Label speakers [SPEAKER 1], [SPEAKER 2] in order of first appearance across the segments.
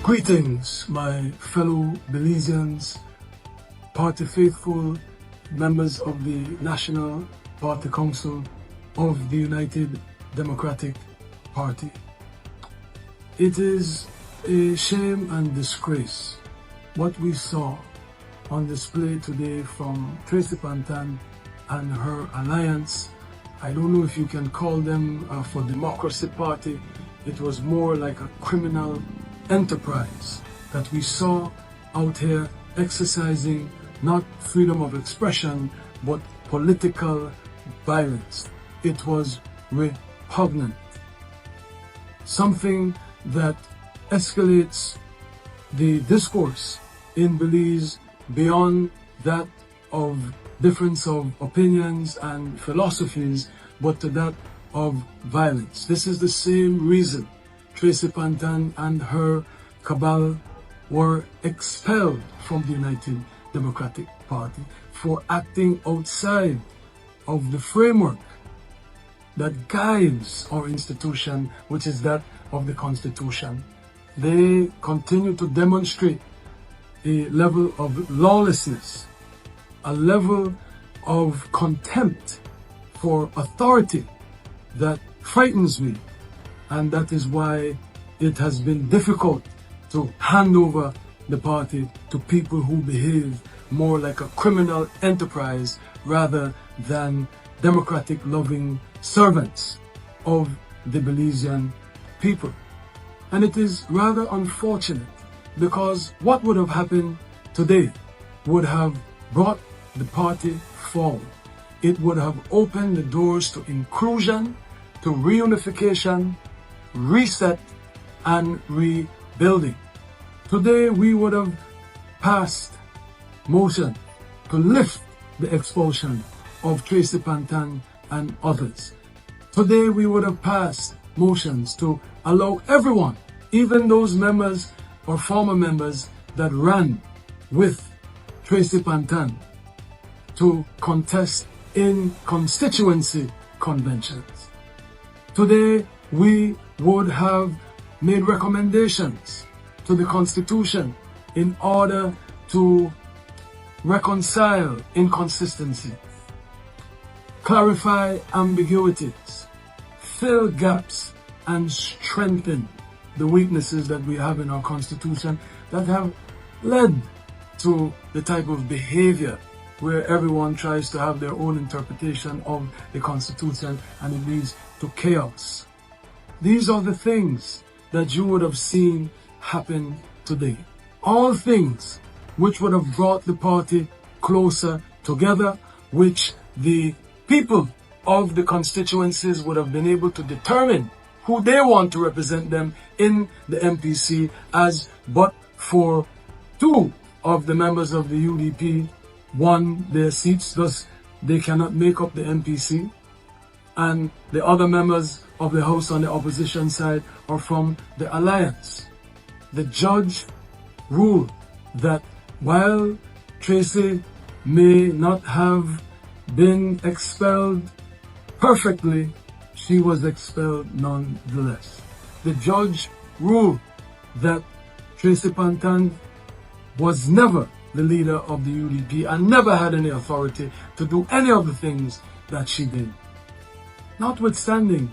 [SPEAKER 1] Greetings, my fellow Belizeans, party faithful, members of the National Party Council of the United Democratic Party. It is a shame and disgrace what we saw on display today from Tracy Panton and her alliance. I don't know if you can call them for Democracy Party. It was more like a criminal enterprise that we saw out here exercising not freedom of expression but political violence. It was repugnant. Something that escalates the discourse in Belize beyond that of difference of opinions and philosophies, but to that of violence. This is the same reason Tracy Panton and her cabal were expelled from the United Democratic Party for acting outside of the framework that guides our institution, which is that of the Constitution. They continue to demonstrate a level of lawlessness, a level of contempt for authority that frightens me. And that is why it has been difficult to hand over the party to people who behave more like a criminal enterprise rather than democratic loving servants of the Belizean people. And it is rather unfortunate because what would have happened today would have brought the party forward. It would have opened the doors to inclusion, to reunification, reset and rebuilding. Today we would have passed motion to lift the expulsion of Tracy Panton and others. Today we would have passed motions to allow everyone, even those members or former members that ran with Tracy Panton, to contest in constituency conventions. Today we would have made recommendations to the Constitution in order to reconcile inconsistencies, clarify ambiguities, fill gaps, and strengthen the weaknesses that we have in our Constitution that have led to the type of behavior where everyone tries to have their own interpretation of the Constitution and it leads to chaos. These are the things that you would have seen happen today. All things which would have brought the party closer together, which the people of the constituencies would have been able to determine who they want to represent them in the NPC, as but for two of the members of the UDP won their seats, thus they cannot make up the NPC, and the other members of the House on the opposition side are from the Alliance. The judge ruled that while Tracy may not have been expelled perfectly, she was expelled nonetheless. The judge ruled that Tracy Panton was never the leader of the UDP and never had any authority to do any of the things that she did. Notwithstanding,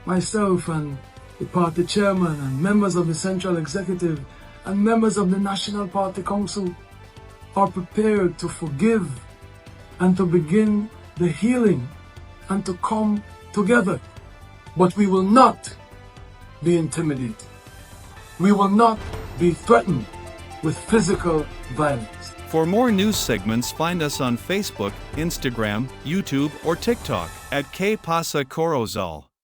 [SPEAKER 1] myself and the party chairman and members of the Central Executive and members of the National Party Council are prepared to forgive and to begin the healing and to come together. But we will not be intimidated. We will not be threatened with physical violence.
[SPEAKER 2] For more news segments, find us on Facebook, Instagram, YouTube, or TikTok at Pasa Corozal.